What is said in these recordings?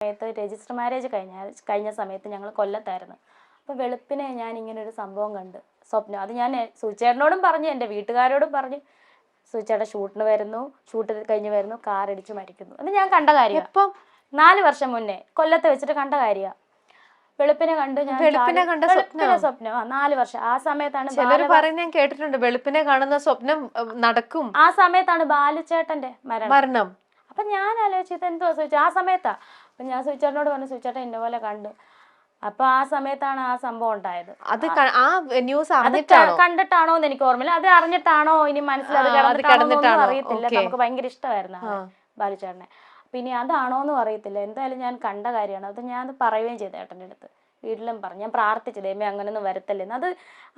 Register marriage കഴിഞ്ഞ സമയത്ത് ഞങ്ങൾ കൊല്ലത്തായിരുന്നു. അപ്പോൾ വെളുപ്പിനെ ഞാൻ ഇങ്ങനെ ഒരു സംഭവം കണ്ട് സ്വപ്നം. അത് ഞാൻ സുചേട്ടനോടും പറഞ്ഞു, എൻ്റെ വീട്ടുകാരോടും പറഞ്ഞു. സുചേട്ടൻ ഷൂട്ടിന് വരുന്നു, ഷൂട്ട് കഴിഞ്ഞ് വരുന്നു, കാറടിച്ച് മരിക്കുന്നു എന്ന് ഞാൻ കണ്ട കാര്യം. ഇപ്പം 4 വർഷം മുന്നേ കൊല്ലത്ത് വെച്ചിട്ട് കണ്ട കാര്യമാണ്. വെളുപ്പിനെ കണ്ട് ഞാൻ സ്വപ്നം 4 വർഷം. ആ സമയത്താണ് ഞാൻ കേട്ടിട്ടുണ്ട് വെളുപ്പിനെ കാണുന്ന സ്വപ്നം നടക്കും. ആ സമയത്താണ് ബാലുചേട്ടന്റെ മരണം. അപ്പൊ ഞാൻ ആലോചിച്ചത് എന്തുവാ ചോദിച്ചാൽ ആ സമയത്താ. അപ്പൊ ഞാൻ സുചേട്ടനോട് പറഞ്ഞു, സുചേട്ടൻ ഇന്ന പോലെ കണ്ടു. അപ്പൊ ആ സമയത്താണ് ആ സംഭവം ഉണ്ടായത്. അത് ആ ന്യൂസ് കണ്ടിട്ടാണോ എന്ന് എനിക്ക് ഓർമ്മയില്ല. അത് അറിഞ്ഞിട്ടാണോ ഇനി മനസ്സിലത് കിടന്നിട്ടാണോ അറിയത്തില്ല. നമുക്ക് ഭയങ്കര ഇഷ്ടമായിരുന്നു ബാലുചേട്ടനെ. പിന്നെ അതാണോന്നും അറിയത്തില്ല. എന്തായാലും ഞാൻ കണ്ട കാര്യമാണ്. അത് ഞാൻ പറയുകയും ചെയ്തു ഏട്ടൻ്റെ അടുത്ത്, വീട്ടിലും പറഞ്ഞു. ഞാൻ പ്രാർത്ഥിച്ചത് ദൈവമേ അങ്ങനെയൊന്നും വരത്തല്ലെന്ന്.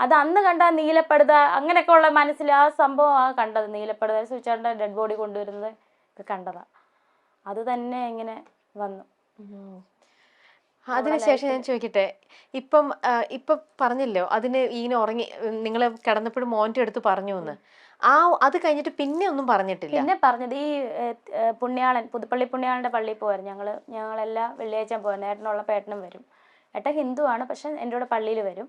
അത് അന്ന് കണ്ട നീലപ്പെടുത അങ്ങനെയൊക്കെ ഉള്ള മനസ്സിൽ ആ സംഭവം കണ്ടത്. നീലപ്പെടുത സുചേട്ടൻ്റെ ഡെഡ് ബോഡി കൊണ്ടുവരുന്നത് കണ്ടതാ. അത് തന്നെ ഇങ്ങനെ വന്നു. അതിനുശേഷം ഞാൻ ചോദിക്കട്ടെ, ഇപ്പം പറഞ്ഞല്ലോ അതിന് ഇങ്ങനെ ഉറങ്ങി നിങ്ങൾ കിടന്നപ്പോഴും മോൻ്റെ അടുത്ത് പറഞ്ഞു എന്ന്. അത് കഴിഞ്ഞിട്ട് പിന്നെ ഒന്നും പറഞ്ഞിട്ടില്ല. പിന്നെ പറഞ്ഞത് ഈ പുണ്യാളൻ, പുതുപ്പള്ളി പുണ്യാളന്റെ പള്ളിയിൽ പോയായിരുന്നു. ഞങ്ങളെല്ലാം വെള്ളിയാഴ്ച പോയിരുന്നു. ഏട്ടനുള്ളപ്പോൾ ഏട്ടനും വരും. ഏട്ടൻ ഹിന്ദു ആണ്, പക്ഷെ എൻ്റെ കൂടെ പള്ളിയിൽ വരും.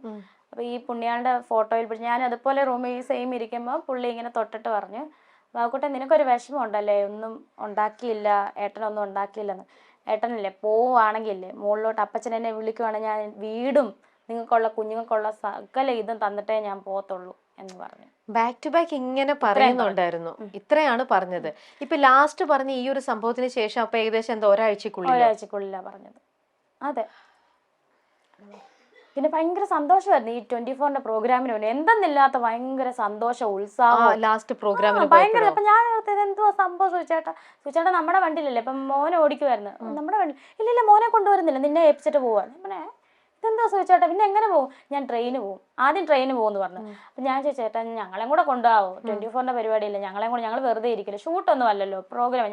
അപ്പോൾ ഈ പുണ്യാളന്റെ ഫോട്ടോയിൽ ഞാൻ അതുപോലെ റൂമിൽ സെയിം ഇരിക്കുമ്പോൾ പുള്ളി ഇങ്ങനെ തൊട്ടിട്ട് പറഞ്ഞു, ബാബുക്കുട്ടൻ നിനക്കൊരു വിഷമം ഉണ്ടല്ലേ, ഒന്നും ഉണ്ടാക്കിയില്ല, ഏട്ടനൊന്നും ഉണ്ടാക്കിയില്ലെന്ന്. ഏട്ടനല്ലേ പോവുകയാണെങ്കിലേ മുകളിലോട്ട് അപ്പച്ചൻ എന്നെ വിളിക്കുവാണെങ്കിൽ ഞാൻ വീടും നിങ്ങൾക്കുള്ള കുഞ്ഞുങ്ങൾക്കുള്ള സകല ഇതും തന്നിട്ടേ ഞാൻ പോകത്തുള്ളൂ എന്ന് പറഞ്ഞു. ബാക്ക് ടു ബാക്ക് ഇങ്ങനെ പറയുന്നുണ്ടായിരുന്നു. ഇത്രയാണ് പറഞ്ഞത്. ഇപ്പൊ ലാസ്റ്റ് പറഞ്ഞ ഈ ഒരു സംഭവത്തിന് ശേഷം അപ്പൊ ഏകദേശം എന്താ ഒരാഴ്ചക്കുള്ളിലാണ് പറഞ്ഞത്. അതെ. പിന്നെ ഭയങ്കര സന്തോഷമായിരുന്നു ഈ 24ന്റെ പ്രോഗ്രാമിന് വേണ്ടി. എന്തെന്നില്ലാത്ത ഭയങ്കര സന്തോഷം, ഉത്സാഹം. ലാസ്റ്റ് പ്രോഗ്രാമിന് ഭയങ്കര. അപ്പൊ ഞാൻ എന്തുവാ സംഭവം സുചേട്ടാ നമ്മുടെ വണ്ടിയിലല്ലേ, ഇപ്പം മോനെ ഓടിക്കുമായിരുന്നു. നമ്മുടെ വണ്ടി ഇല്ലില്ല മോനെ കൊണ്ടുവരുന്നില്ല, നിന്നെ ഏൽപ്പിച്ചിട്ട് പോവാണ്. പിന്നെ ഇതെന്താ ചോദിച്ചേട്ടാ പിന്നെ എങ്ങനെ പോകും? ഞാൻ ട്രെയിന് പോകും, ആദ്യം ട്രെയിന് പോകുമെന്ന് പറഞ്ഞു. അപ്പം ഞാൻ ചോദിച്ചേട്ടാ ഞങ്ങളെയും കൂടെ കൊണ്ടുപോകാവോ? 24ന്റെ പരിപാടിയില്ല, ഞങ്ങളെയും കൂടെ, ഞങ്ങൾ വെറുതെ ഇരിക്കില്ല, ഷൂട്ടൊന്നും അല്ലല്ലോ, പ്രോഗ്രാം.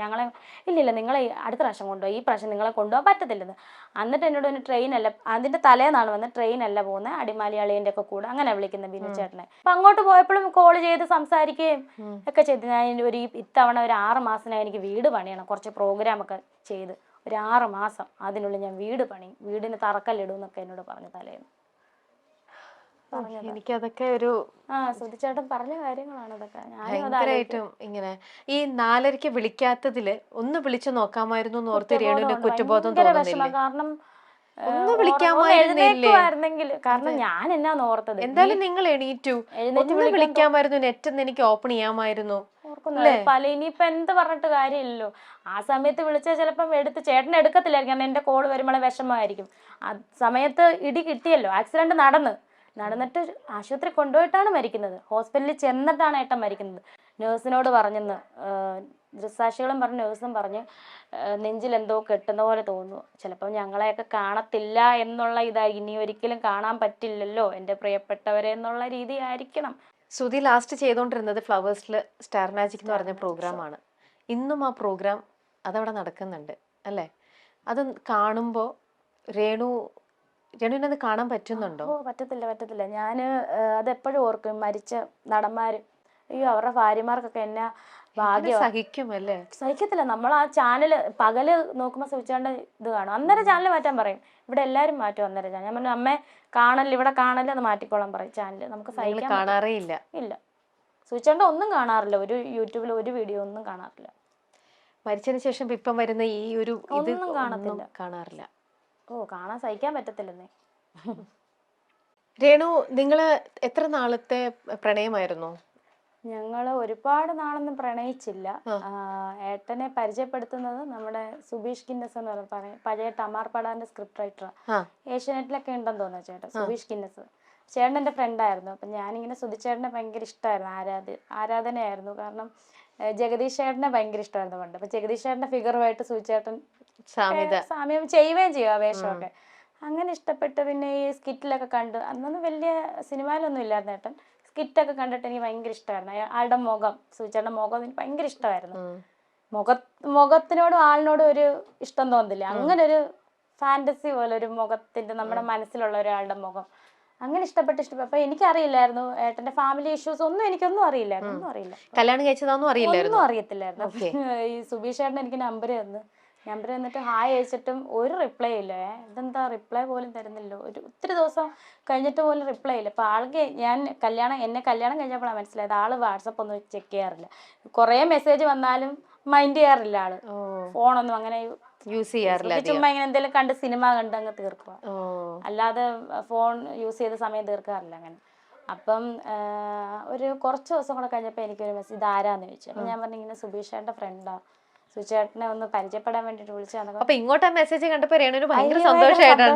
ഇല്ലില്ല നിങ്ങളെ അടുത്ത പ്രാവശ്യം കൊണ്ടുപോയി, ഈ പ്രാവശ്യം നിങ്ങളെ കൊണ്ടുപോകാൻ പറ്റത്തില്ലെന്ന്. എന്നിട്ട് എന്നോട് ഒരു ട്രെയിനല്ല, അതിൻ്റെ തലേന്നാണ് വന്ന്, ട്രെയിനല്ല പോകുന്നത്, അടിമാലി അളിയൻ്റെ ഒക്കെ കൂടെ അങ്ങനെ വിളിക്കുന്ന ബിനു ചേട്ടനെ. അപ്പം അങ്ങോട്ട് പോയപ്പോഴും കോൾ ചെയ്ത് സംസാരിക്കുകയും ഒക്കെ ചെയ്ത്. ഞാൻ ഇത്തവണ ഒരു 6 മാസത്തിനായി എനിക്ക് വീട് പണിയണം, കുറച്ച് പ്രോഗ്രാമൊക്കെ ചെയ്ത് ഒരു 6 മാസം അതിനുള്ളിൽ ഞാൻ വീട് പണി, വീടിന് തറക്കല്ലിടും എന്നൊക്കെ എന്നോട് പറഞ്ഞു തലേന്ന്. എനിക്കതൊക്കെ ഒരു സുധിച്ചേട്ടൻ പറഞ്ഞ കാര്യങ്ങളാണ് അതൊക്കെ. ഭയങ്കരമായിട്ടും ഇങ്ങനെ ഈ 4:30 വിളിക്കാത്തതില് ഒന്ന് വിളിച്ചു നോക്കാമായിരുന്നു എന്ന് ഓർത്ത് രേണുവിന്റെ കുറ്റബോധം തോന്നുന്നില്ല. കാരണം ഒന്ന് വിളിക്കാമായിരുന്നില്ലേ? കാരണം ഞാൻ എന്നാന്ന് ഓർത്തത്, എന്തായാലും നിങ്ങൾ എണീറ്റു, ഒന്ന് വിളിക്കാമായിരുന്നു, നെറ്റ് ഒന്ന് എനിക്ക് ഓപ്പൺ ചെയ്യാമായിരുന്നു. ഇനിയിപ്പൊ എന്ത് പറഞ്ഞിട്ട് കാര്യമില്ലല്ലോ. ആ സമയത്ത് വിളിച്ചാൽ ചിലപ്പം ചേട്ടൻ എടുക്കത്തില്ലായിരിക്കും, കാരണം എന്റെ കോള് വരുമ്പോഴേ വിഷമമായിരിക്കും. ആ സമയത്ത് ഇടി കിട്ടിയല്ലോ, ആക്സിഡന്റ് നടന്നിട്ട് ആശുപത്രി കൊണ്ടുപോയിട്ടാണ് മരിക്കുന്നത്. ഹോസ്പിറ്റലിൽ ചെന്നിട്ടാണ് ഏട്ടൻ മരിക്കുന്നത്. നേഴ്സിനോട് പറഞ്ഞെന്ന്, ദൃക്സാക്ഷികളും പറഞ്ഞു, നേഴ്സും പറഞ്ഞു നെഞ്ചിൽ എന്തോ കെട്ടുന്ന പോലെ തോന്നുന്നു, ചിലപ്പം ഞങ്ങളെയൊക്കെ കാണത്തില്ല എന്നുള്ള ഇതായിരിക്കും, ഇനി ഒരിക്കലും കാണാൻ പറ്റില്ലല്ലോ എൻ്റെ പ്രിയപ്പെട്ടവരെ എന്നുള്ള രീതി ആയിരിക്കണം. സുധി ലാസ്റ്റ് ചെയ്തുകൊണ്ടിരുന്നത് ഫ്ലവേഴ്സിൽ സ്റ്റാർ മാജിക് എന്ന് പറഞ്ഞ പ്രോഗ്രാമാണ്. ഇന്നും ആ പ്രോഗ്രാം അതവിടെ നടക്കുന്നുണ്ട് അല്ലേ? അത് കാണുമ്പോൾ രേണുവിനത് കാണാൻ പറ്റുന്നുണ്ടോ? പറ്റത്തില്ല. ഞാൻ അതെപ്പോഴും ഓർക്കും, മരിച്ച നടന്മാർ, അയ്യോ അവരുടെ ഭാര്യമാർക്കൊക്കെ എന്നാ ഭാഗ്യം. സഹിക്കത്തില്ല. നമ്മൾ ആ ചാനൽ പകല് നോക്കുമ്പോൾ സ്വിച്ചാണ്ട് ഇത് കാണും, അന്നേരം ചാനൽ മാറ്റാൻ പറയും. ഇവിടെ എല്ലാവരും മാറ്റും അന്നേരം. ഞാൻ പറഞ്ഞു അമ്മേ കാണല്, ഇവിടെ കാണല്, അത് മാറ്റിക്കോളാൻ പറയും ചാനൽ. നമുക്ക് സഹിക്കാൻ കാണാറേ ഇല്ല. സ്വിച്ചാണ്ട് ഒന്നും കാണാറില്ല, ഒരു യൂട്യൂബിൽ ഒരു വീഡിയോ ഒന്നും കാണാറില്ല. മരിച്ചതിന് ശേഷം ഇപ്പം വരുന്ന ഈ ഒരു ഒന്നും കാണാറില്ല. കാണാൻ സഹിക്കാൻ പറ്റത്തില്ലെന്നേ. രേണു, നിങ്ങള് എത്ര നാളത്തെ പ്രണയമായിരുന്നു? ഞങ്ങള് ഒരുപാട് നാളൊന്നും പ്രണയിച്ചില്ല. ഏട്ടനെ പരിചയപ്പെടുത്തുന്നത് നമ്മുടെ സുബീഷ് ഗിന്നസ് എന്ന് പറഞ്ഞ പഴയ ടമാർ പടാന്റെ സ്ക്രിപ്റ്റ് റൈറ്റർ, ഏഷ്യാനെറ്റിലൊക്കെ ഉണ്ടെന്ന് തോന്നുന്നു ചേട്ടൻ, സുബീഷ് ഗിന്നസ്. ചേട്ടൻ എൻ്റെ ഫ്രണ്ടായിരുന്നു. അപ്പം ഞാനിങ്ങനെ സുധിച്ചേട്ടനെ ഭയങ്കര ഇഷ്ടമായിരുന്നു, ആരാധനയായിരുന്നു. കാരണം ജഗദീഷ് ചേട്ടനെ ഭയങ്കര ഇഷ്ടമായിരുന്നു പണ്ട്. അപ്പം ജഗദീഷ് ചേട്ടൻ്റെ ഫിഗറുമായിട്ട് സുധിച്ചേട്ടൻ സാമ്യം ചെയ്യുകയും ചെയ്യും ആ വേഷമൊക്കെ. അങ്ങനെ ഇഷ്ടപ്പെട്ട് പിന്നെ ഈ സ്കിറ്റിലൊക്കെ കണ്ട്, അന്നൊന്നും വലിയ സിനിമയിലൊന്നും ഇല്ലായിരുന്നു ഏട്ടൻ. സ്കിറ്റൊക്കെ കണ്ടിട്ട് എനിക്ക് ഭയങ്കര ഇഷ്ടമായിരുന്നു. ആളുടെ മുഖം, സുചേട്ടൻ്റെ മുഖം എനിക്ക് ഭയങ്കര ഇഷ്ടമായിരുന്നു. മുഖത്തിനോടും ആളിനോടും ഒരു ഇഷ്ടം തോന്നുന്നില്ല, അങ്ങനെ ഒരു ഫാന്റസി പോലെ ഒരു മുഖത്തിന്റെ, നമ്മുടെ മനസ്സിലുള്ള ഒരാളുടെ മുഖം അങ്ങനെ ഇഷ്ടപ്പെട്ടു. അപ്പൊ എനിക്കറിയില്ലായിരുന്നു ഏട്ടന്റെ ഫാമിലി ഇഷ്യൂസ് ഒന്നും, എനിക്കൊന്നും അറിയില്ലായിരുന്നു. കല്യാണം കഴിച്ചതൊന്നും ഒന്നും അറിയത്തില്ലായിരുന്നു. ഈ സുബീഷ് ചേട്ടൻ എനിക്ക് നമ്പർ തന്ന് നമ്പർ എന്നിട്ട് ഹായ് അയച്ചിട്ടും ഒരു റിപ്ലൈ ഇല്ലേ. ഇതെന്താ റിപ്ലൈ പോലും തരുന്നില്ലോ, ഒത്തിരി ദിവസം കഴിഞ്ഞിട്ട് പോലും റിപ്ലൈ ഇല്ല. അപ്പോൾ ആൾക്ക് എന്നെ കല്യാണം കഴിഞ്ഞപ്പോഴാണ് മനസ്സിലായത് ആള് വാട്സപ്പ് ഒന്നും ചെക്ക് ചെയ്യാറില്ല. കുറേ മെസ്സേജ് വന്നാലും മൈൻഡ് ചെയ്യാറില്ല ആള്. ഫോണൊന്നും അങ്ങനെ യൂസ് ചെയ്യാറില്ല ചുമ്മാ ഇങ്ങനെ എന്തെങ്കിലും കണ്ട് സിനിമ കണ്ട് അങ്ങ് തീർക്കുക, ഓ അല്ലാതെ ഫോൺ യൂസ് ചെയ്ത സമയം തീർക്കാറില്ല അങ്ങനെ. അപ്പം ഒരു കുറച്ച് ദിവസം കൂടെ കഴിഞ്ഞപ്പോൾ എനിക്കൊരു മെസ്സേജ്, ഇതാരാന്ന് ചോദിച്ചു. അപ്പം ഞാൻ പറഞ്ഞു ഇങ്ങനെ സുബീഷേട്ടൻ്റെ ഫ്രണ്ടാണ്, സുചേട്ടനെ ഒന്ന് പരിചയപ്പെടാൻ വേണ്ടിയിട്ട് വിളിച്ചാൽ. അപ്പൊ ഇങ്ങോട്ട് ആ മെസ്സേജ് കണ്ടപ്പോ രേണുവിന് ഭയങ്കര സന്തോഷമായിട്ടാണ്